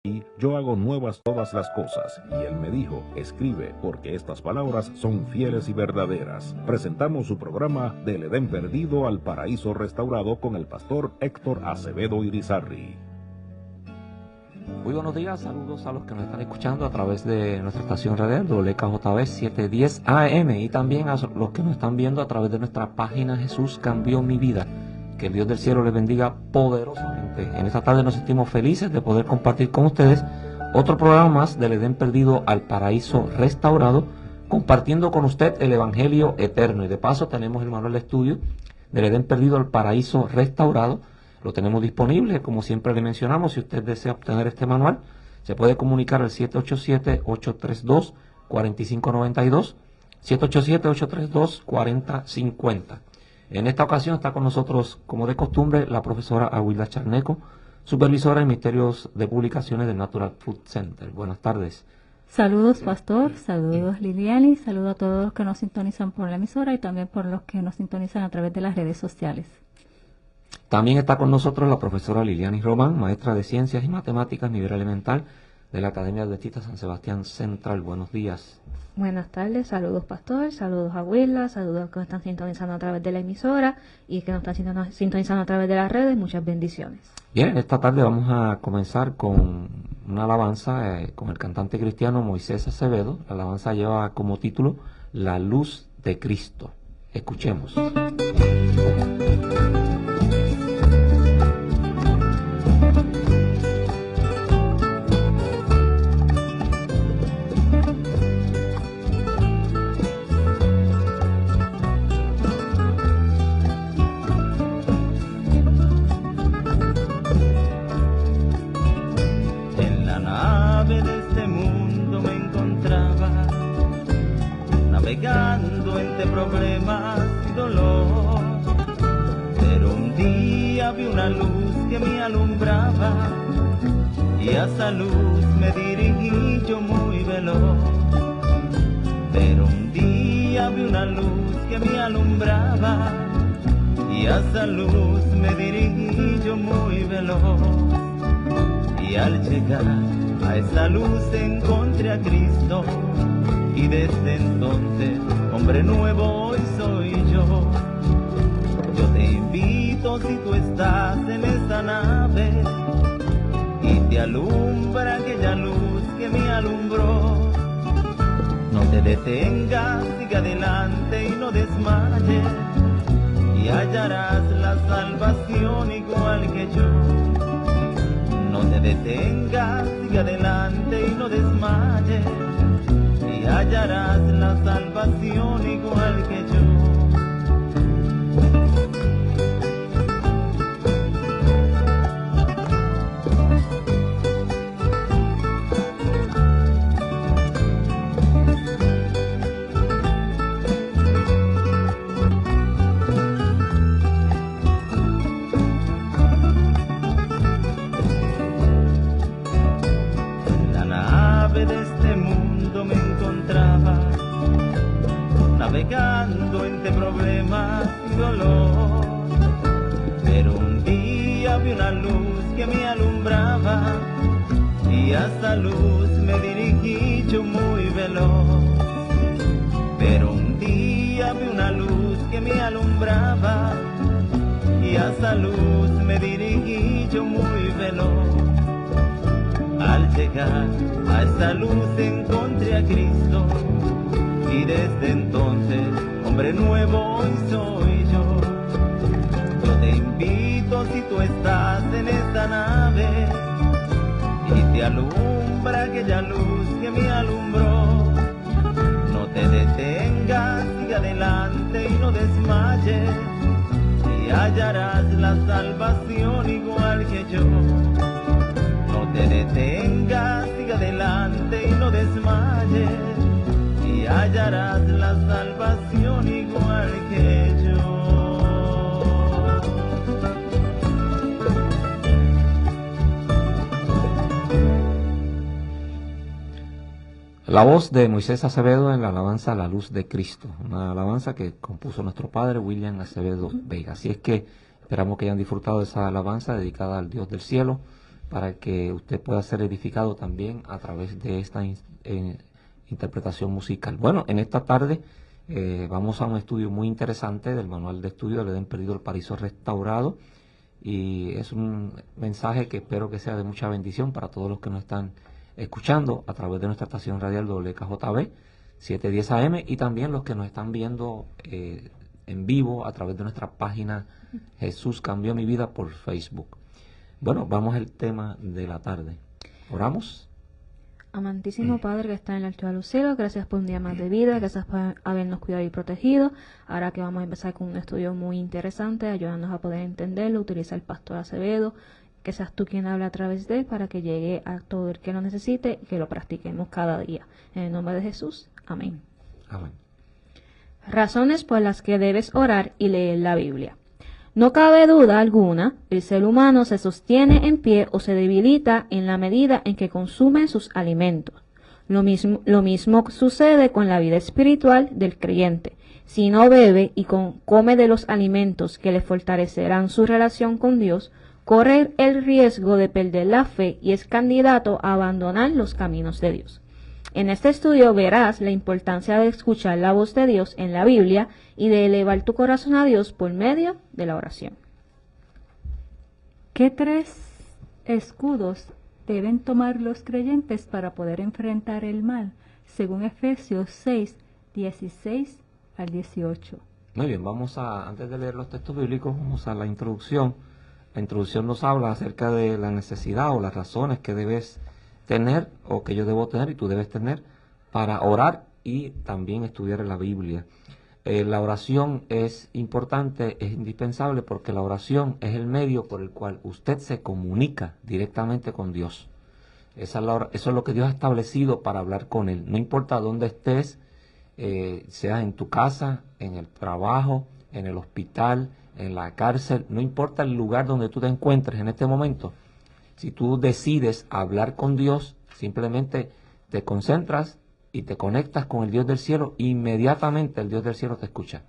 Y yo hago nuevas todas las cosas. Y él me dijo, escribe, porque estas palabras son fieles y verdaderas. Presentamos su programa Del Edén Perdido al Paraíso Restaurado con el pastor Héctor Acevedo Irizarry. Muy buenos días, saludos a los que nos están escuchando a través de nuestra estación radial WKJB 710 AM y también a los que nos están viendo a través de nuestra página Jesús Cambió Mi Vida. Que el Dios del cielo les bendiga poderosamente. En esta tarde nos sentimos felices de poder compartir con ustedes otro programa más del Edén Perdido al Paraíso Restaurado, compartiendo con usted el Evangelio eterno. Y de paso tenemos el manual de estudio del Edén Perdido al Paraíso Restaurado. Lo tenemos disponible, como siempre le mencionamos. Si usted desea obtener este manual, se puede comunicar al 787-832-4592, 787-832-4050. En esta ocasión está con nosotros, como de costumbre, la profesora Aguilda Charneco, supervisora de Misterios de Publicaciones del Natural Food Center. Buenas tardes. Saludos, pastor, saludos, Liliani, saludos a todos los que nos sintonizan por la emisora y también por los que nos sintonizan a través de las redes sociales. También está con nosotros la profesora Liliani Román, maestra de Ciencias y Matemáticas nivel elemental de la Academia Adventista San Sebastián Central. Buenos días. Buenas tardes, saludos pastor, saludos abuela, saludos a los que nos están sintonizando a través de la emisora y que nos están sintonizando a través de las redes, muchas bendiciones. Bien, esta tarde vamos a comenzar con una alabanza con el cantante cristiano Moisés Acevedo. La alabanza lleva como título La Luz de Cristo. Escuchemos. Navegando entre problemas y dolor, pero un día vi una luz que me alumbraba y a esa luz me dirigí yo muy veloz. Pero un día vi una luz que me alumbraba y a esa luz me dirigí yo muy veloz. Y al llegar a esa luz encontré a Cristo. Y desde entonces, hombre nuevo hoy soy yo. Yo te invito si tú estás en esta nave y te alumbra aquella luz que me alumbró. No te detengas, sigue adelante y no desmayes y hallarás la salvación igual que yo. No te detengas, sigue adelante y no desmayes y hallarás la salvación igual que yo. En la nave de este mundo me encontraba, navegando entre problemas y dolor, pero un día vi una luz que me alumbraba y a esa luz me dirigí yo muy veloz. Pero un día vi una luz que me alumbraba y a esa luz me dirigí yo muy veloz. Al llegar a esa luz encontré a Cristo y desde entonces, hombre nuevo hoy soy yo. Yo te invito si tú estás en esta nave y te alumbra aquella luz que me alumbró. No te detengas, sigue adelante y no desmayes y hallarás la salvación igual que yo. No te detengas, sigue adelante y no desmayes y hallarás la salvación igual que yo. La voz de Moisés Acevedo en la alabanza La Luz de Cristo, una alabanza que compuso nuestro padre William Acevedo Vega. Así es que esperamos que hayan disfrutado de esa alabanza dedicada al Dios del cielo, para que usted pueda ser edificado también a través de esta interpretación musical. Bueno, en esta tarde vamos a un estudio muy interesante del manual de estudio del Edén perdido, el paraíso restaurado, y es un mensaje que espero que sea de mucha bendición para todos los que nos están escuchando a través de nuestra estación radial WKJB 710 AM y también los que nos están viendo en vivo a través de nuestra página Jesús Cambió Mi Vida por Facebook. Bueno, vamos al tema de la tarde. ¿Oramos? Amantísimo Padre que está en el alto de los cielos, gracias por un día más de vida, gracias por habernos cuidado y protegido. Ahora que vamos a empezar con un estudio muy interesante, ayudándonos a poder entenderlo, utiliza el pastor Acevedo, que seas tú quien habla a través de él para que llegue a todo el que lo necesite y que lo practiquemos cada día. En el nombre de Jesús, amén. Amén. Razones por las que debes orar y leer la Biblia. No cabe duda alguna, el ser humano se sostiene en pie o se debilita en la medida en que consume sus alimentos. Lo mismo sucede con la vida espiritual del creyente. Si no bebe y come de los alimentos que le fortalecerán su relación con Dios, corre el riesgo de perder la fe y es candidato a abandonar los caminos de Dios. En este estudio verás la importancia de escuchar la voz de Dios en la Biblia y de elevar tu corazón a Dios por medio de la oración. ¿Qué 3 escudos deben tomar los creyentes para poder enfrentar el mal? Según Efesios 6, 16 al 18. Muy bien, antes de leer los textos bíblicos, vamos a la introducción. La introducción nos habla acerca de la necesidad o las razones que debes tener o que yo debo tener y tú debes tener para orar y también estudiar la Biblia. La oración es importante, es indispensable porque la oración es el medio por el cual usted se comunica directamente con Dios. Eso es lo que Dios ha establecido para hablar con Él. No importa dónde estés, seas en tu casa, en el trabajo, en el hospital, en la cárcel, no importa el lugar donde tú te encuentres en este momento. Si tú decides hablar con Dios, simplemente te concentras y te conectas con el Dios del cielo, inmediatamente el Dios del cielo te escucha.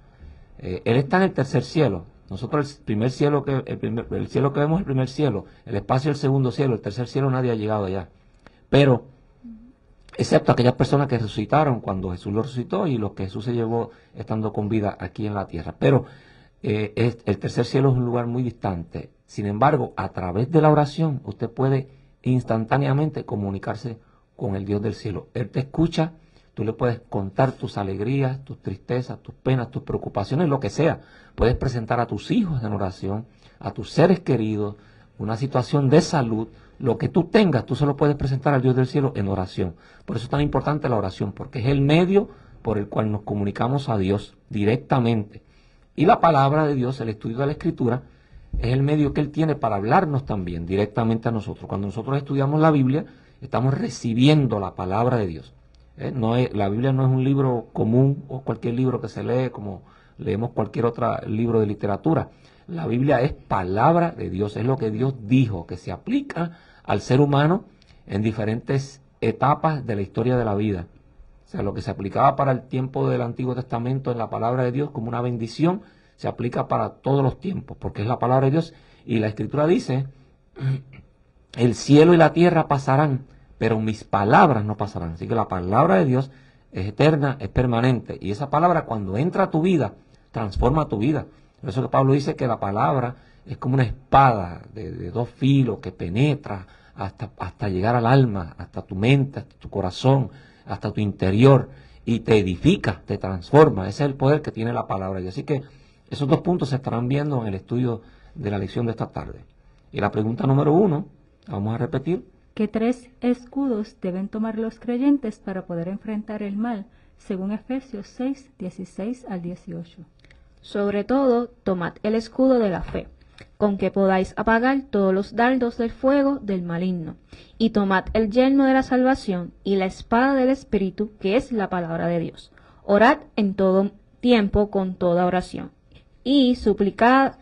Él está en el tercer cielo. Nosotros el cielo que vemos es el primer cielo, el espacio el segundo cielo, el tercer cielo nadie ha llegado allá. Pero, excepto aquellas personas que resucitaron cuando Jesús los resucitó y los que Jesús se llevó estando con vida aquí en la tierra. Pero el tercer cielo es un lugar muy distante. Sin embargo, a través de la oración, usted puede instantáneamente comunicarse con el Dios del cielo. Él te escucha, tú le puedes contar tus alegrías, tus tristezas, tus penas, tus preocupaciones, lo que sea. Puedes presentar a tus hijos en oración, a tus seres queridos, una situación de salud, lo que tú tengas, tú se lo puedes presentar al Dios del cielo en oración. Por eso es tan importante la oración, porque es el medio por el cual nos comunicamos a Dios directamente. Y la palabra de Dios, el estudio de la Escritura, es el medio que Él tiene para hablarnos también directamente a nosotros. Cuando nosotros estudiamos la Biblia, estamos recibiendo la palabra de Dios. La Biblia no es un libro común o cualquier libro que se lee como leemos cualquier otro libro de literatura. La Biblia es palabra de Dios, es lo que Dios dijo, que se aplica al ser humano en diferentes etapas de la historia de la vida. O sea, lo que se aplicaba para el tiempo del Antiguo Testamento en la palabra de Dios como una bendición, se aplica para todos los tiempos, porque es la palabra de Dios. Y la Escritura dice, el cielo y la tierra pasarán, pero mis palabras no pasarán. Así que la palabra de Dios es eterna, es permanente. Y esa palabra cuando entra a tu vida, transforma tu vida. Por eso que Pablo dice que la palabra es como una espada de 2 filos que penetra hasta llegar al alma, hasta tu mente, hasta tu corazón, hasta tu interior. Y te edifica, te transforma. Ese es el poder que tiene la palabra. Y así que esos 2 puntos se estarán viendo en el estudio de la lección de esta tarde. Y la pregunta número 1, vamos a repetir. ¿Qué 3 escudos deben tomar los creyentes para poder enfrentar el mal? Según Efesios 6, 16 al 18. Sobre todo, tomad el escudo de la fe, con que podáis apagar todos los dardos del fuego del maligno, y tomad el yelmo de la salvación y la espada del Espíritu, que es la palabra de Dios. Orad en todo tiempo con toda oración, y suplica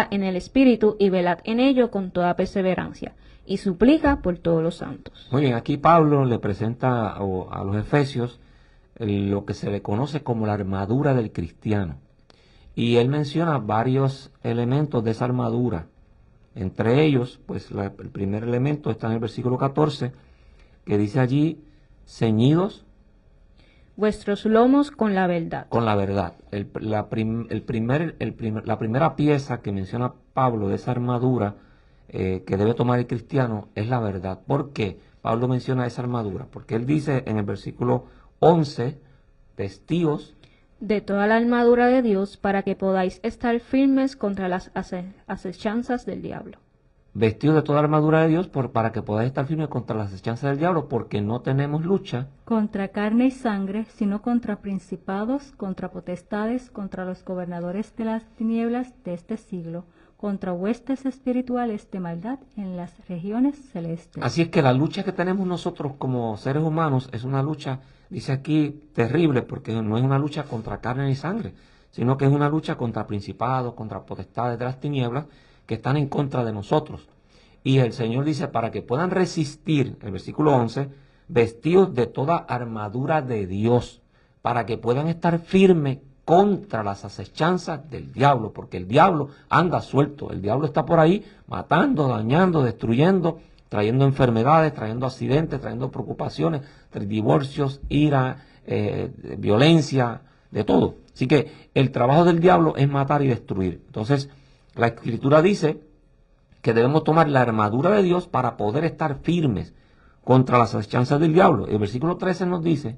en el Espíritu, y velad en ello con toda perseverancia, y suplica por todos los santos. Muy bien, aquí Pablo le presenta a los efesios lo que se le conoce como la armadura del cristiano. Y él menciona varios elementos de esa armadura. Entre ellos, pues el primer elemento está en el versículo 14, que dice allí, ceñidos vuestros lomos con la verdad. con la verdad. La primera pieza que menciona Pablo de esa armadura que debe tomar el cristiano es la verdad. ¿Por qué Pablo menciona esa armadura? Porque él dice en el versículo 11, vestidos De toda la armadura de Dios para que podáis estar firmes contra las acechanzas del diablo. vestidos de toda la armadura de Dios para que podáis estar firmes contra las acechanzas del diablo, porque no tenemos lucha contra carne y sangre, sino contra principados, contra potestades, contra los gobernadores de las tinieblas de este siglo, contra huestes espirituales de maldad en las regiones celestes. Así es que la lucha que tenemos nosotros como seres humanos es una lucha, dice aquí, terrible, porque no es una lucha contra carne ni sangre, sino que es una lucha contra principados, contra potestades de las tinieblas que están en contra de nosotros. Y el Señor dice, para que puedan resistir, el versículo 11, vestidos de toda armadura de Dios, para que puedan estar firmes contra las acechanzas del diablo, porque el diablo anda suelto, el diablo está por ahí matando, dañando, destruyendo, trayendo enfermedades, trayendo accidentes, trayendo preocupaciones, divorcios, ira, violencia, de todo. Así que el trabajo del diablo es matar y destruir. Entonces, la Escritura dice que debemos tomar la armadura de Dios para poder estar firmes contra las acechanzas del diablo. El versículo 13 nos dice,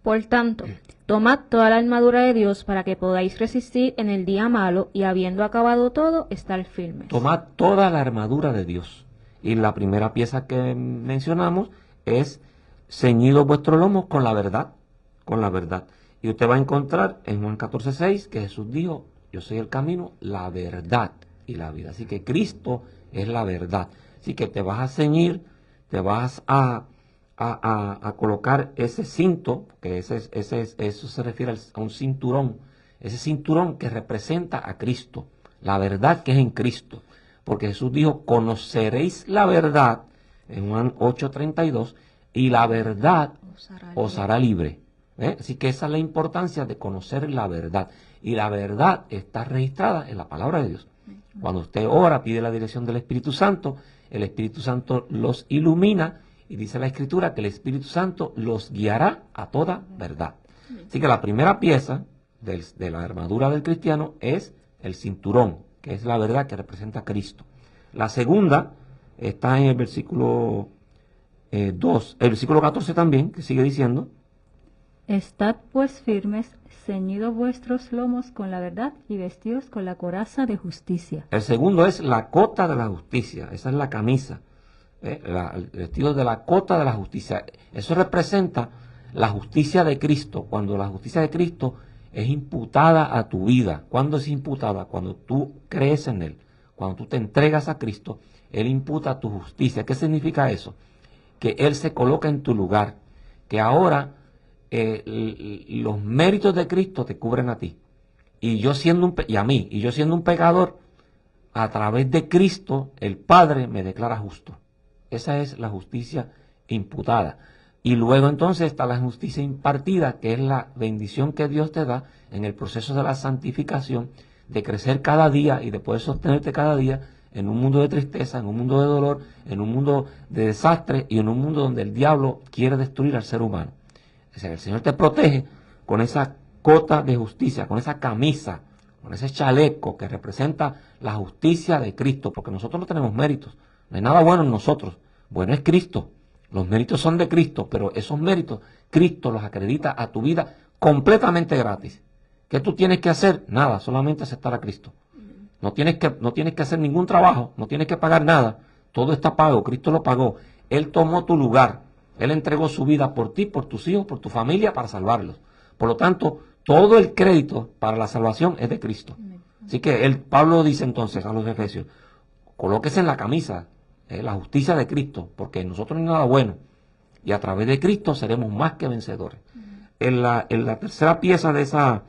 Por tanto, tomad toda la armadura de Dios para que podáis resistir en el día malo y habiendo acabado todo, estar firmes. tomad toda la armadura de Dios. Y la primera pieza que mencionamos es ceñidos vuestros lomos con la verdad, con la verdad. Y usted va a encontrar en Juan 14:6 que Jesús dijo, yo soy el camino, la verdad y la vida. Así que Cristo es la verdad. Así que te vas a ceñir, te vas a colocar ese cinto, que eso se refiere a un cinturón, ese cinturón que representa a Cristo, la verdad que es en Cristo. Porque Jesús dijo, conoceréis la verdad, en Juan 8:32, y la verdad os hará libre. Así que esa es la importancia de conocer la verdad. Y la verdad está registrada en la palabra de Dios. Cuando usted ora, pide la dirección del Espíritu Santo, el Espíritu Santo los ilumina y dice la Escritura que el Espíritu Santo los guiará a toda verdad. Así que la primera pieza de la armadura del cristiano es el cinturón, que es la verdad que representa a Cristo. La segunda está en el versículo 2, el versículo 14 también, que sigue diciendo, Estad pues firmes, ceñidos vuestros lomos con la verdad y vestidos con la coraza de justicia. el segundo es la cota de la justicia, esa es la camisa, el vestido de la cota de la justicia. Eso representa la justicia de Cristo, cuando la justicia de Cristo es imputada a tu vida. ¿Cuándo es imputada? Cuando tú crees en Él, cuando tú te entregas a Cristo, Él imputa tu justicia. ¿Qué significa eso? Que Él se coloca en tu lugar, que ahora los méritos de Cristo te cubren a ti. Y yo siendo un pecador, a través de Cristo, el Padre me declara justo. Esa es la justicia imputada. Y luego entonces está la justicia impartida, que es la bendición que Dios te da en el proceso de la santificación, de crecer cada día y de poder sostenerte cada día en un mundo de tristeza, en un mundo de dolor, en un mundo de desastre y en un mundo donde el diablo quiere destruir al ser humano. O sea, el Señor te protege con esa cota de justicia, con esa camisa, con ese chaleco que representa la justicia de Cristo, porque nosotros no tenemos méritos, no hay nada bueno en nosotros, bueno es Cristo, los méritos son de Cristo, pero esos méritos Cristo los acredita a tu vida completamente gratis. ¿Qué tú tienes que hacer? Nada, solamente aceptar a Cristo. No tienes que hacer ningún trabajo, no tienes que pagar nada, todo está pago, Cristo lo pagó, Él tomó tu lugar, Él entregó su vida por ti, por tus hijos, por tu familia, para salvarlos. Por lo tanto, todo el crédito para la salvación es de Cristo. Así que Pablo dice entonces a los Efesios, colóquese en la camisa la justicia de Cristo, porque en nosotros no hay nada bueno. Y a través de Cristo seremos más que vencedores. En la tercera pieza de esa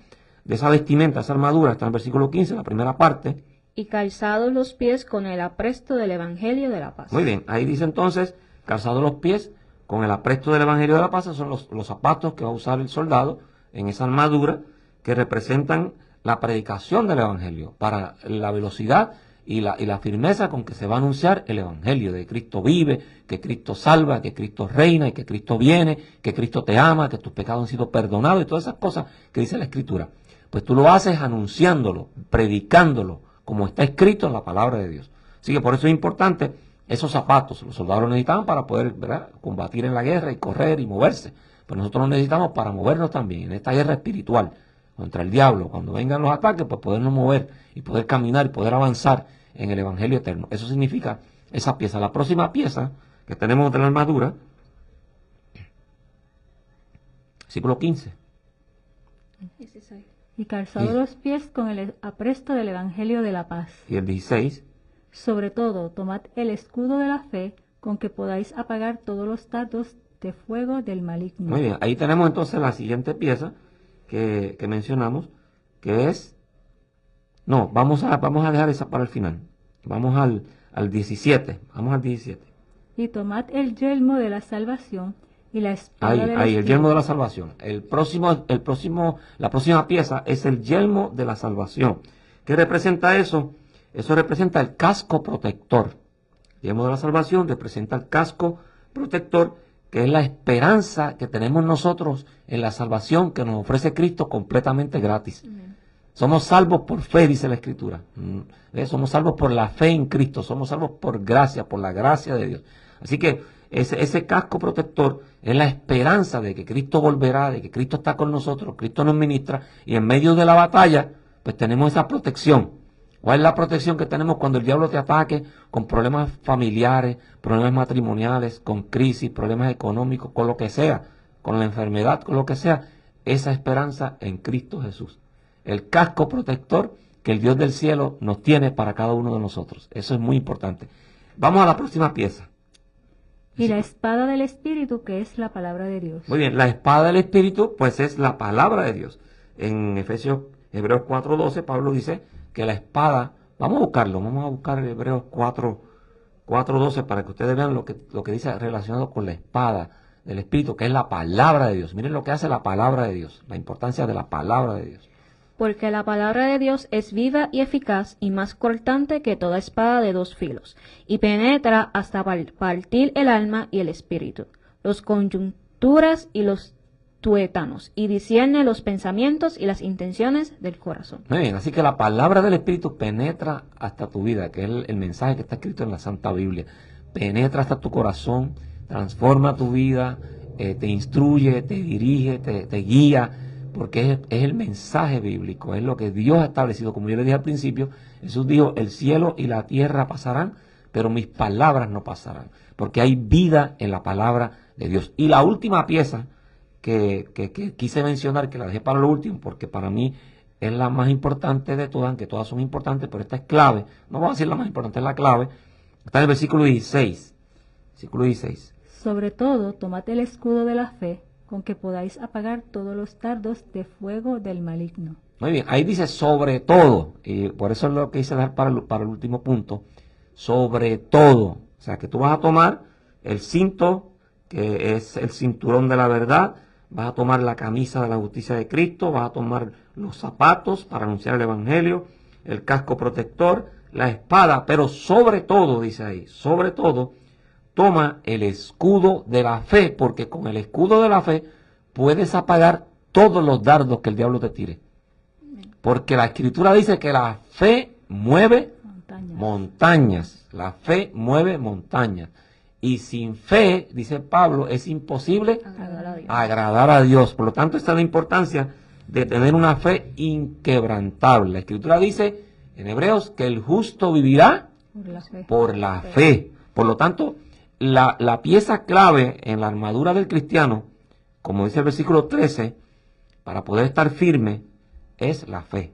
vestimenta, esa armadura, está en el versículo 15, la primera parte. Y calzados los pies con el apresto del Evangelio de la paz. Muy bien, ahí dice entonces, calzados los pies con el apresto del Evangelio de la paz, son los zapatos que va a usar el soldado en esa armadura, que representan la predicación del Evangelio para la velocidad y la firmeza con que se va a anunciar el Evangelio, de que Cristo vive, que Cristo salva, que Cristo reina y que Cristo viene, que Cristo te ama, que tus pecados han sido perdonados y todas esas cosas que dice la Escritura. Pues tú lo haces anunciándolo, predicándolo, como está escrito en la palabra de Dios. Así que por eso es importante esos zapatos. Los soldados los necesitaban para poder, ¿verdad?, combatir en la guerra y correr y moverse. Pero nosotros los necesitamos para movernos también en esta guerra espiritual contra el diablo. Cuando vengan los ataques, pues podernos mover y poder caminar y poder avanzar en el Evangelio eterno. Eso significa esa pieza. La próxima pieza que tenemos de la armadura, versículo 15. Y calzado los pies con el apresto del Evangelio de la paz. Y el 16. Sobre todo, tomad el escudo de la fe, con que podáis apagar todos los dardos de fuego del maligno. Muy bien, ahí tenemos entonces la siguiente pieza que mencionamos, que es... No, vamos a dejar esa para el final. Vamos al 17. Vamos al 17. Y tomad el yelmo de la salvación y la espada del Ahí, el Espíritu. yelmo de la salvación. La próxima pieza es el yelmo de la salvación. ¿Qué representa eso? Eso representa el casco protector. El yelmo de la salvación representa el casco protector, que es la esperanza que tenemos nosotros en la salvación que nos ofrece Cristo completamente gratis. Somos salvos por fe, dice la Escritura. Somos salvos por la fe en Cristo. Somos salvos por gracia, por la gracia de Dios. Así que ese casco protector es la esperanza de que Cristo volverá, de que Cristo está con nosotros, Cristo nos ministra, y en medio de la batalla, pues tenemos esa protección. ¿Cuál es la protección que tenemos cuando el diablo te ataque con problemas familiares, problemas matrimoniales, con crisis, problemas económicos, con lo que sea, con la enfermedad, con lo que sea? Esa esperanza en Cristo Jesús. El casco protector que el Dios del cielo nos tiene para cada uno de nosotros. Eso es muy importante. Vamos a la próxima pieza. Y la espada del Espíritu, que es la palabra de Dios. Muy bien, la espada del Espíritu, pues es la palabra de Dios. En Hebreos 4:12, Pablo dice que la espada, vamos a buscar Hebreos 4:12 para que ustedes vean lo que dice relacionado con la espada del Espíritu, que es la palabra de Dios. Miren lo que hace la palabra de Dios, la importancia de la palabra de Dios. Porque la palabra de Dios es viva y eficaz y más cortante que toda espada de dos filos, y penetra hasta partir el alma y el espíritu, los coyunturas y los tuétanos, y discierne los pensamientos y las intenciones del corazón. Muy bien, así que la palabra del Espíritu penetra hasta tu vida, que es el mensaje que está escrito en la Santa Biblia. Penetra hasta tu corazón, transforma tu vida, te instruye, te dirige, te guía, porque es el mensaje bíblico, es lo que Dios ha establecido. Como yo le dije al principio, Jesús dijo, el cielo y la tierra pasarán, pero mis palabras no pasarán, porque hay vida en la palabra de Dios. Y la última pieza que quise mencionar, que la dejé para lo último, porque para mí es la más importante de todas, aunque todas son importantes, pero esta es clave, no vamos a decir la más importante, es la clave, está en el versículo 16. Versículo 16. Sobre todo, tomad el escudo de la fe, con que podáis apagar todos los dardos de fuego del maligno. Muy bien, ahí dice sobre todo, y por eso es lo que hice dar para el último punto, sobre todo. O sea, que tú vas a tomar el cinto, que es el cinturón de la verdad, vas a tomar la camisa de la justicia de Cristo, vas a tomar los zapatos para anunciar el Evangelio, el casco protector, la espada, pero sobre todo, dice ahí, sobre todo, toma el escudo de la fe, porque con el escudo de la fe puedes apagar todos los dardos que el diablo te tire. Porque la Escritura dice que la fe mueve montañas. La fe mueve montañas. Y sin fe, dice Pablo, es imposible agradar a Dios. Por lo tanto, esta es la importancia de tener una fe inquebrantable. La Escritura dice en Hebreos que el justo vivirá por la fe. Por lo tanto, la pieza clave en la armadura del cristiano, como dice el versículo 13, para poder estar firme, es la fe.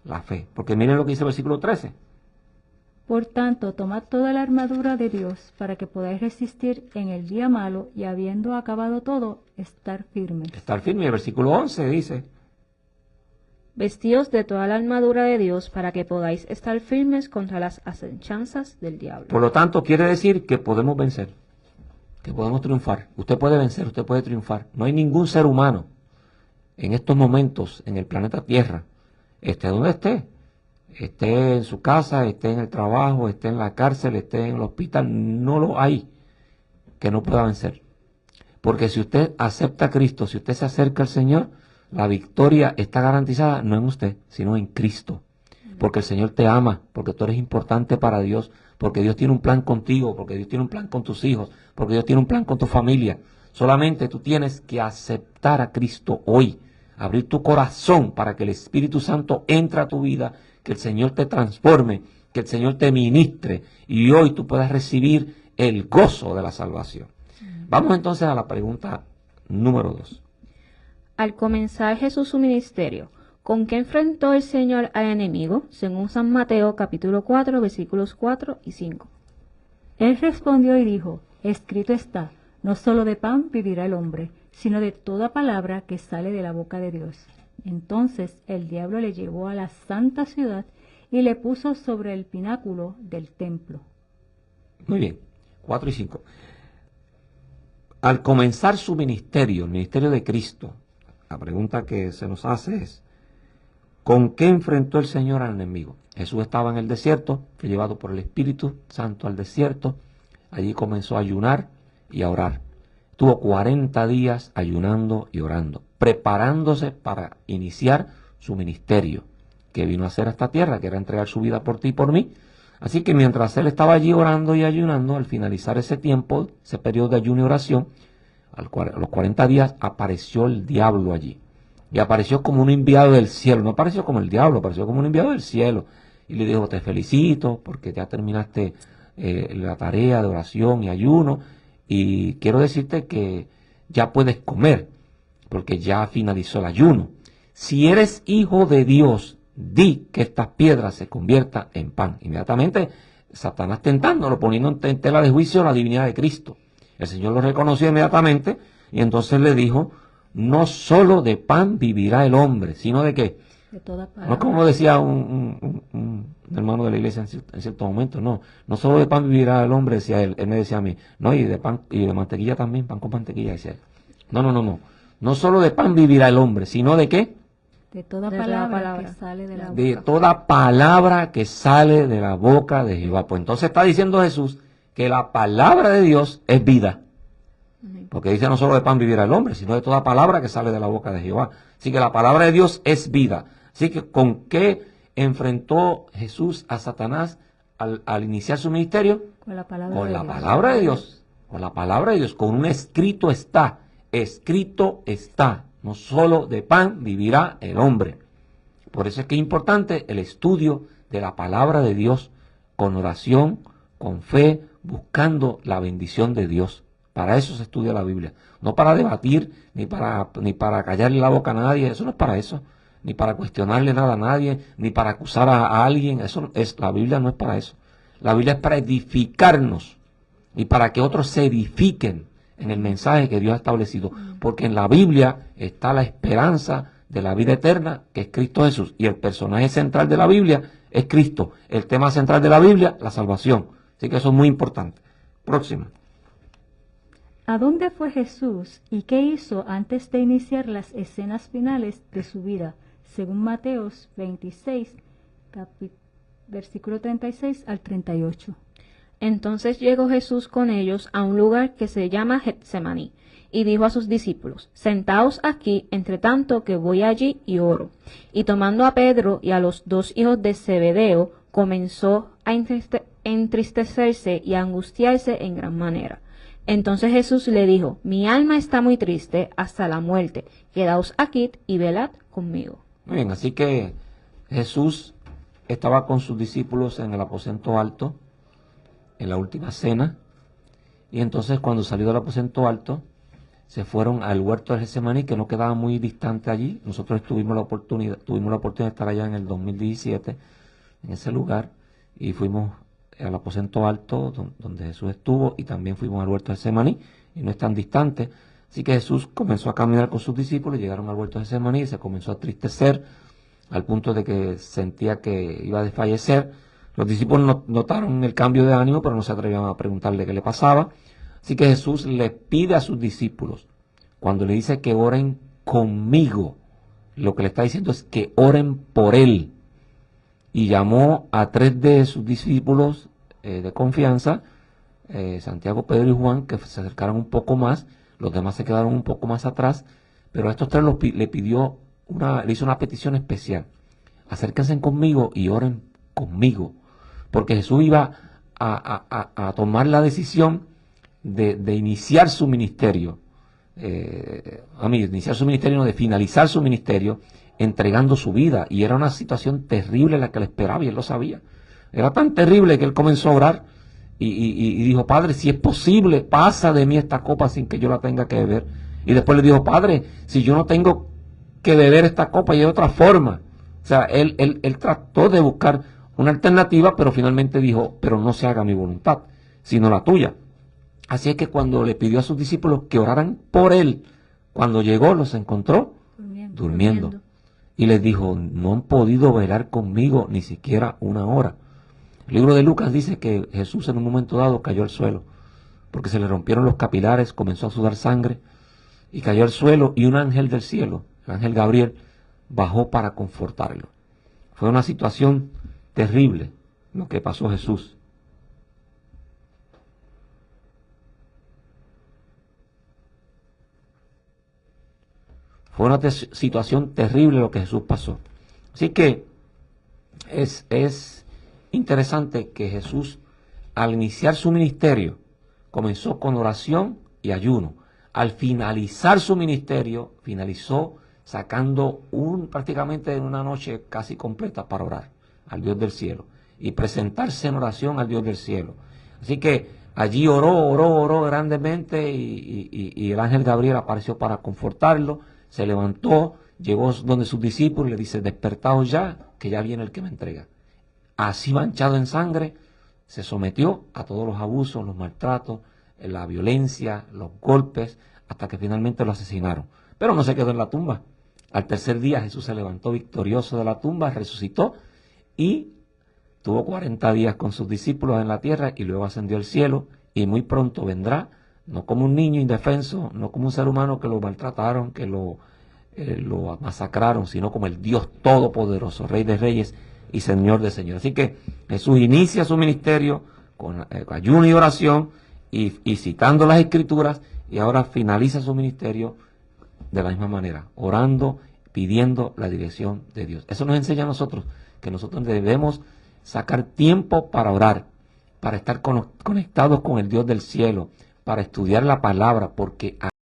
La fe. Porque miren lo que dice el versículo 13. Por tanto, tomad toda la armadura de Dios, para que podáis resistir en el día malo, y habiendo acabado todo, estar firmes. Estar firme. El versículo 11 dice, Vestíos de toda la armadura de Dios, para que podáis estar firmes contra las asechanzas del diablo. por lo tanto, quiere decir que podemos vencer, que podemos triunfar. Usted puede vencer, usted puede triunfar. No hay ningún ser humano en estos momentos en el planeta Tierra, esté donde esté, esté en su casa, esté en el trabajo, esté en la cárcel, esté en el hospital, no lo hay que no pueda vencer. Porque si usted acepta a Cristo, si usted se acerca al Señor, la victoria está garantizada no en usted, sino en Cristo. Porque el Señor te ama, porque tú eres importante para Dios, porque Dios tiene un plan contigo, porque Dios tiene un plan con tus hijos, porque Dios tiene un plan con tu familia. Solamente tú tienes que aceptar a Cristo hoy, abrir tu corazón para que el Espíritu Santo entre a tu vida, que el Señor te transforme, que el Señor te ministre y hoy tú puedas recibir el gozo de la salvación. Vamos entonces a la pregunta número 2. Al comenzar Jesús su ministerio, ¿con qué enfrentó el Señor al enemigo? Según San Mateo capítulo 4, versículos 4 y 5. Él respondió y dijo, escrito está, no solo de pan vivirá el hombre, sino de toda palabra que sale de la boca de Dios. Entonces el diablo le llevó a la santa ciudad y le puso sobre el pináculo del templo. Muy bien, 4 y 5. Al comenzar su ministerio, el ministerio de Cristo, la pregunta que se nos hace es, ¿con qué enfrentó el Señor al enemigo? Jesús estaba en el desierto, fue llevado por el Espíritu Santo al desierto, allí comenzó a ayunar y a orar. Tuvo 40 días ayunando y orando, preparándose para iniciar su ministerio, que vino a hacer a esta tierra, que era entregar su vida por ti y por mí. Así que mientras él estaba allí orando y ayunando, al finalizar ese tiempo, ese periodo de ayuno y oración, a los 40 días apareció el diablo allí. Y apareció como un enviado del cielo. No apareció como el diablo, apareció como un enviado del cielo. Y le dijo, te felicito porque ya terminaste la tarea de oración y ayuno. Y quiero decirte que ya puedes comer, porque ya finalizó el ayuno. Si eres hijo de Dios, di que estas piedras se conviertan en pan. Inmediatamente Satanás tentándolo, poniendo en tela de juicio la divinidad de Cristo. El Señor lo reconoció inmediatamente y entonces le dijo, no solo de pan vivirá el hombre, sino de qué. De toda palabra. No es como decía un hermano de la iglesia en cierto momento, no solo de pan vivirá el hombre, decía él me decía a mí, no, y de pan y de mantequilla también, pan con mantequilla, decía él. No solo de pan vivirá el hombre, sino de qué. De toda palabra que sale de la boca. De toda palabra que sale de la boca de Jehová. Pues entonces está diciendo Jesús que la palabra de Dios es vida. Porque dice no solo de pan vivirá el hombre, sino de toda palabra que sale de la boca de Jehová. Así que la palabra de Dios es vida. Así que ¿con qué enfrentó Jesús a Satanás al iniciar su ministerio? Con la palabra Con de la Dios. palabra de Dios. Con la palabra de Dios. Con un escrito está. Escrito está. No solo de pan vivirá el hombre. Por eso es que es importante el estudio de la palabra de Dios con oración, con fe, buscando la bendición de Dios. Para eso se estudia la Biblia. No para debatir, ni para callarle la boca a nadie. Eso no es para eso. Ni para cuestionarle nada a nadie, ni para acusar a alguien. La Biblia no es para eso. La Biblia es para edificarnos y para que otros se edifiquen en el mensaje que Dios ha establecido, porque en la Biblia está la esperanza de la vida eterna, que es Cristo Jesús, y el personaje central de la Biblia es Cristo, el tema central de la Biblia, la salvación. Así que eso es muy importante. Próxima. ¿A dónde fue Jesús y qué hizo antes de iniciar las escenas finales de su vida? Según Mateos 26, versículo 36 al 38. Entonces llegó Jesús con ellos a un lugar que se llama Getsemaní, y dijo a sus discípulos, sentaos aquí, entre tanto que voy allí y oro. Y tomando a Pedro y a los 2 hijos de Zebedeo, comenzó a entristecerse y a angustiarse en gran manera. Entonces Jesús le dijo, mi alma está muy triste hasta la muerte, quedaos aquí y velad conmigo. Muy bien, así que Jesús estaba con sus discípulos en el aposento alto, en la última cena, y entonces cuando salió del aposento alto, se fueron al huerto de Getsemaní, que no quedaba muy distante allí. Nosotros tuvimos la oportunidad de estar allá en el 2017, en ese lugar, y fuimos al aposento alto donde Jesús estuvo, y también fuimos al huerto de Getsemaní, y no es tan distante. Así que Jesús comenzó a caminar con sus discípulos, llegaron al huerto de Getsemaní, y se comenzó a entristecer, al punto de que sentía que iba a desfallecer. Los discípulos notaron el cambio de ánimo, pero no se atrevían a preguntarle qué le pasaba. Así que Jesús le pide a sus discípulos, cuando le dice que oren conmigo, lo que le está diciendo es que oren por él. y llamó a 3 de sus discípulos de confianza, Santiago, Pedro y Juan, que se acercaron un poco más. Los demás se quedaron un poco más atrás, pero a estos 3 le hizo una petición especial: acérquense conmigo y oren conmigo, porque Jesús iba a tomar la decisión de iniciar su ministerio, de finalizar su ministerio, entregando su vida, y era una situación terrible la que le esperaba, y él lo sabía. Era tan terrible que él comenzó a orar y dijo: Padre, si es posible, pasa de mí esta copa sin que yo la tenga que beber. Y después le dijo: Padre, si yo no tengo que beber esta copa, y de otra forma. O sea, él trató de buscar una alternativa, pero finalmente dijo: pero no se haga mi voluntad, sino la tuya. Así es que cuando le pidió a sus discípulos que oraran por él, cuando llegó los encontró durmiendo. Y les dijo: no han podido velar conmigo ni siquiera una hora. El libro de Lucas dice que Jesús en un momento dado cayó al suelo, porque se le rompieron los capilares, comenzó a sudar sangre, y cayó al suelo, y un ángel del cielo, el ángel Gabriel, bajó para confortarlo. Fue una situación terrible lo que pasó a Jesús. Fue una situación terrible lo que Jesús pasó. Así que es interesante que Jesús, al iniciar su ministerio, comenzó con oración y ayuno. Al finalizar su ministerio, finalizó sacando prácticamente en una noche casi completa para orar al Dios del cielo y presentarse en oración al Dios del cielo. Así que allí oró grandemente, y el ángel Gabriel apareció para confortarlo. Se levantó, llegó donde sus discípulos y le dice: despertaos ya, que ya viene el que me entrega. Así manchado en sangre, se sometió a todos los abusos, los maltratos, la violencia, los golpes, hasta que finalmente lo asesinaron. Pero no se quedó en la tumba. Al tercer día Jesús se levantó victorioso de la tumba, resucitó y tuvo 40 días con sus discípulos en la tierra, y luego ascendió al cielo, y muy pronto vendrá, no como un niño indefenso, no como un ser humano que lo maltrataron, que lo masacraron, sino como el Dios Todopoderoso, Rey de Reyes y Señor de Señores. Así que Jesús inicia su ministerio con ayuno y oración, y citando las Escrituras, y ahora finaliza su ministerio de la misma manera, orando, pidiendo la dirección de Dios. Eso nos enseña a nosotros que nosotros debemos sacar tiempo para orar, para estar conectados con el Dios del cielo, para estudiar la palabra, porque